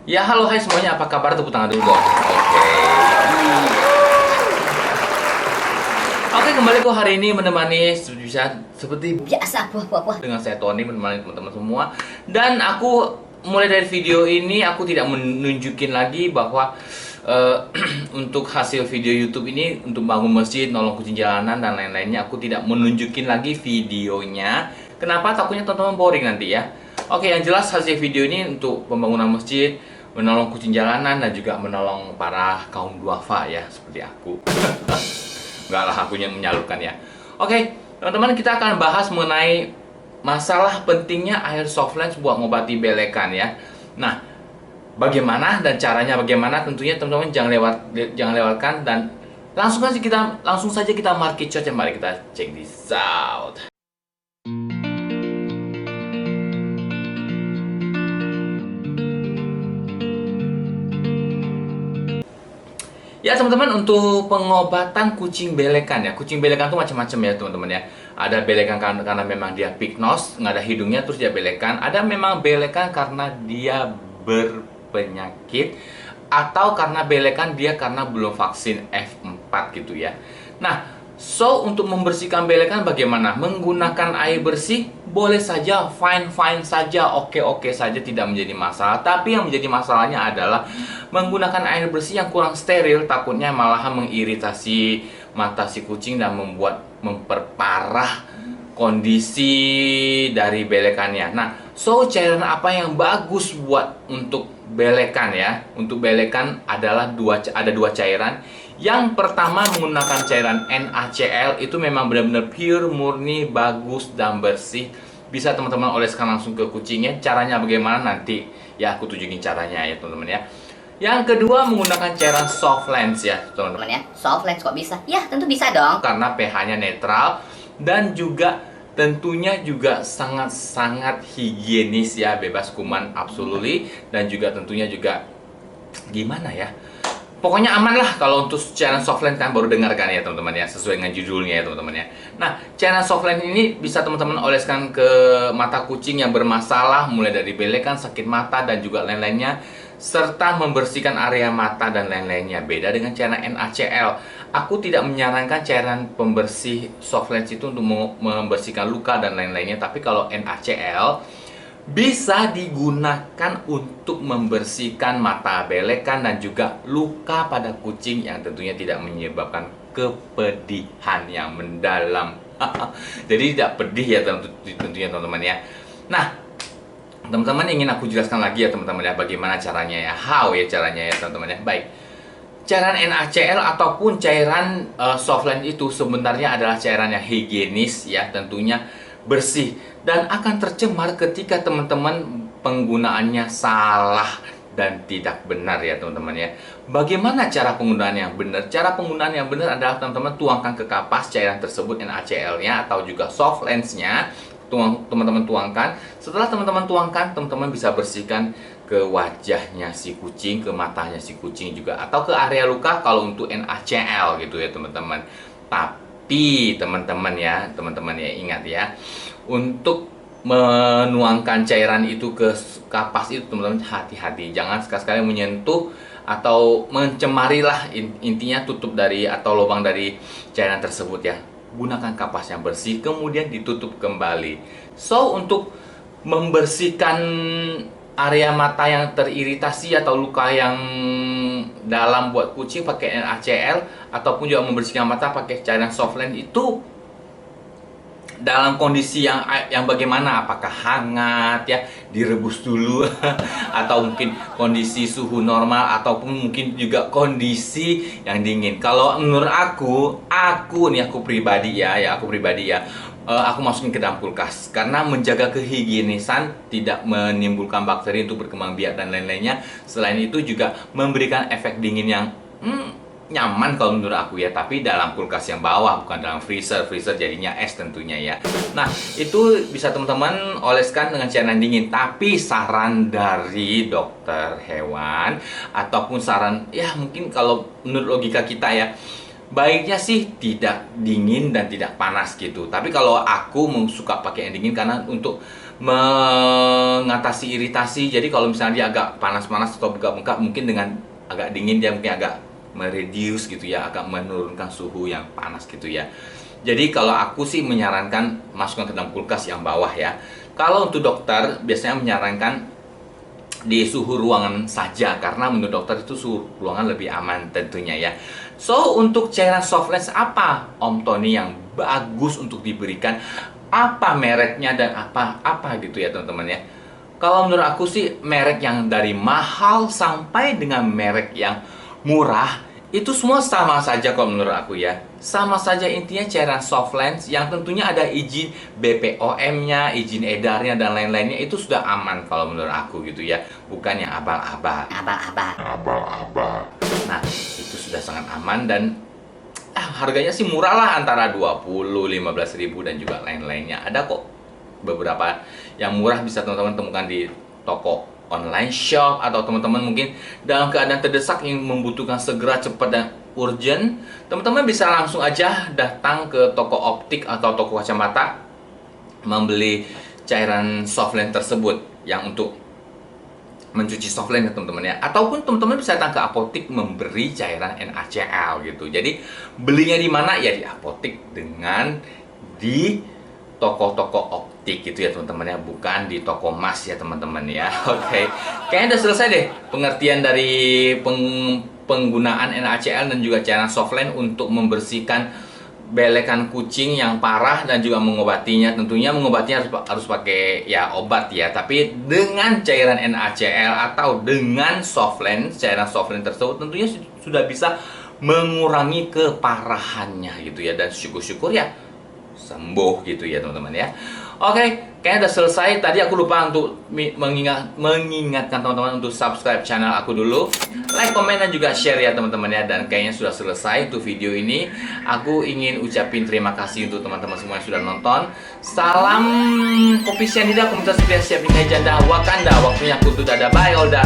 Ya, halo, hai semuanya, apa kabar? Tepuk tangan dulu dong. Oke. Oke, kembali kok hari ini menemani seperti Biasa buah-buah. dengan saya Tony menemani teman-teman semua. Dan aku mulai dari video ini aku tidak menunjukin lagi bahwa untuk hasil video YouTube ini untuk bangun masjid, nolong kucing jalanan dan lain-lainnya aku tidak menunjukin lagi videonya. Kenapa? Takutnya teman-teman boring nanti ya. Oke, yang jelas hasil video ini untuk pembangunan masjid, menolong kucing jalanan dan juga menolong para kaum duafa ya seperti aku. Enggak lah, aku yang menyalurkan ya. Oke, teman-teman, kita akan bahas mengenai masalah pentingnya air soft lens buat ngobati belekan ya. Nah, bagaimana dan caranya bagaimana tentunya teman-teman jangan lewatkan dan langsung saja kita market shot. Mari kita check this out. Ya teman-teman, untuk pengobatan kucing belekan ya. Kucing belekan tuh macam-macam ya teman-teman ya. Ada belekan karena memang dia pick nose, nggak ada hidungnya terus dia belekan. Ada memang belekan karena dia berpenyakit, atau karena belekan dia karena belum vaksin F4 gitu ya. Nah, untuk membersihkan belekan bagaimana? Menggunakan air bersih boleh saja, fine saja, oke saja, tidak menjadi masalah. Tapi yang menjadi masalahnya adalah menggunakan air bersih yang kurang steril, takutnya malahan mengiritasi mata si kucing dan memperparah kondisi dari belekannya. Nah, cairan apa yang bagus buat untuk belekan ya? Untuk belekan adalah ada dua cairan. Yang pertama menggunakan cairan NaCl, itu memang benar-benar pure, murni, bagus dan bersih. Bisa teman-teman oleskan langsung ke kucingnya. Caranya bagaimana nanti ya aku tunjukin caranya ya teman-teman ya. Yang kedua menggunakan cairan soft lens ya teman-teman Ya, soft lens kok bisa? Ya, tentu bisa dong. karena pH-nya netral dan juga tentunya juga sangat-sangat higienis ya, bebas kuman absolutely, dan juga tentunya juga gimana ya, pokoknya aman lah kalau untuk cairan soft lens. Kan baru dengarkan ya teman-teman ya, sesuai dengan judulnya ya teman-teman ya. Nah, cairan soft lens ini bisa teman-teman oleskan ke mata kucing yang bermasalah, mulai dari belekan, sakit mata dan juga lain-lainnya, serta membersihkan area mata dan lain-lainnya. Beda dengan cairan NaCl. Aku tidak menyarankan cairan pembersih soft lens itu untuk membersihkan luka dan lain-lainnya, tapi kalau NaCl bisa digunakan untuk membersihkan mata belekan dan juga luka pada kucing yang tentunya tidak menyebabkan kepedihan yang mendalam. Jadi tidak pedih ya tentunya teman-teman ya. Nah, teman-teman ingin aku jelaskan lagi ya teman-teman ya, bagaimana caranya ya, how ya caranya ya teman-teman ya. Baik, cairan NaCl ataupun cairan soft lens itu sebenarnya adalah cairan yang higienis ya, tentunya bersih, dan akan tercemar ketika teman-teman penggunaannya salah dan tidak benar ya teman-teman ya. Bagaimana cara penggunaan yang benar? Cara penggunaan yang benar adalah teman-teman tuangkan ke kapas cairan tersebut, NaCl-nya atau juga soft lens-nya. Teman-teman tuangkan. Setelah teman-teman tuangkan, teman-teman bisa bersihkan ke wajahnya si kucing, ke matanya si kucing juga, atau ke area luka kalau untuk NaCl gitu ya teman-teman. Tapi teman-teman ya ingat ya, untuk menuangkan cairan itu ke kapas itu teman-teman hati-hati, jangan sekali-sekali menyentuh atau mencemari lah, intinya tutup dari atau lubang dari cairan tersebut ya. Gunakan kapas yang bersih kemudian ditutup kembali. Untuk membersihkan area mata yang teriritasi atau luka yang dalam buat kucing pakai NaCl, ataupun juga membersihkan mata pakai cairan soft lens itu dalam kondisi yang bagaimana, apakah hangat ya, direbus dulu atau mungkin kondisi suhu normal, ataupun mungkin juga kondisi yang dingin. Kalau menurut aku pribadi ya, aku masukin ke dalam kulkas karena menjaga kehigienisan, tidak menimbulkan bakteri untuk berkembang biak dan lain-lainnya. Selain itu juga memberikan efek dingin yang nyaman kalau menurut aku ya, tapi dalam kulkas yang bawah, bukan dalam freezer jadinya es tentunya ya. Nah, itu bisa teman-teman oleskan dengan cairan dingin, tapi saran dari dokter hewan ataupun saran ya, mungkin kalau menurut logika kita ya, baiknya sih tidak dingin dan tidak panas gitu. Tapi kalau aku suka pakai yang dingin karena untuk mengatasi iritasi. Jadi kalau misalnya dia agak panas-panas atau bengkak-bengkak, mungkin dengan agak dingin dia mungkin agak mereduce gitu ya, agak menurunkan suhu yang panas gitu ya. Jadi kalau aku sih menyarankan masukkan ke dalam kulkas yang bawah ya. Kalau untuk dokter biasanya menyarankan di suhu ruangan saja, karena menurut dokter itu suhu ruangan lebih aman tentunya ya. So untuk cairan soft lens apa Om Tony yang bagus untuk diberikan, apa mereknya dan apa gitu ya teman-teman ya. Kalau menurut aku sih merek yang dari mahal sampai dengan merek yang murah itu semua sama saja kalau menurut aku ya. Sama saja, intinya cairan soft lens yang tentunya ada izin BPOM-nya, izin edarnya dan lain-lainnya itu sudah aman kalau menurut aku gitu ya. Bukan yang abal-abal. Nah, itu sudah sangat aman dan harganya sih murah lah, antara 20, 15.000 dan juga lain-lainnya. Ada kok beberapa yang murah bisa teman-teman temukan di toko online shop, atau teman-teman mungkin dalam keadaan terdesak yang membutuhkan segera, cepat dan urgent, teman-teman bisa langsung aja datang ke toko optik atau toko kacamata membeli cairan soft lens tersebut yang untuk mencuci soft lens ya teman-teman ya. Ataupun teman-teman bisa datang ke apotik memberi cairan NaCl gitu. Jadi belinya di mana ya, di apotik dengan di toko-toko optik gitu ya teman-teman ya, bukan di toko emas ya teman-teman ya. Oke. Kayaknya udah selesai deh pengertian dari penggunaan NaCl dan juga cairan soft lens untuk membersihkan belekan kucing yang parah dan juga mengobatinya. Tentunya mengobatinya harus pakai ya obat ya, tapi dengan cairan NaCl atau dengan soft lens, cairan soft lens tersebut tentunya sudah bisa mengurangi keparahannya gitu ya, dan syukur-syukur ya sembuh gitu ya teman-teman ya. Oke, kayaknya udah selesai. Tadi aku lupa untuk mengingatkan teman-teman untuk subscribe channel aku dulu, like, komen dan juga share ya teman-teman ya. Dan kayaknya sudah selesai untuk video ini. Aku ingin ucapin terima kasih untuk teman-teman semua yang sudah nonton. Salam kopi cyanida, komunitas pria siap nikah janda Wakanda. Waktunya aku tuh dadah, bye Olda.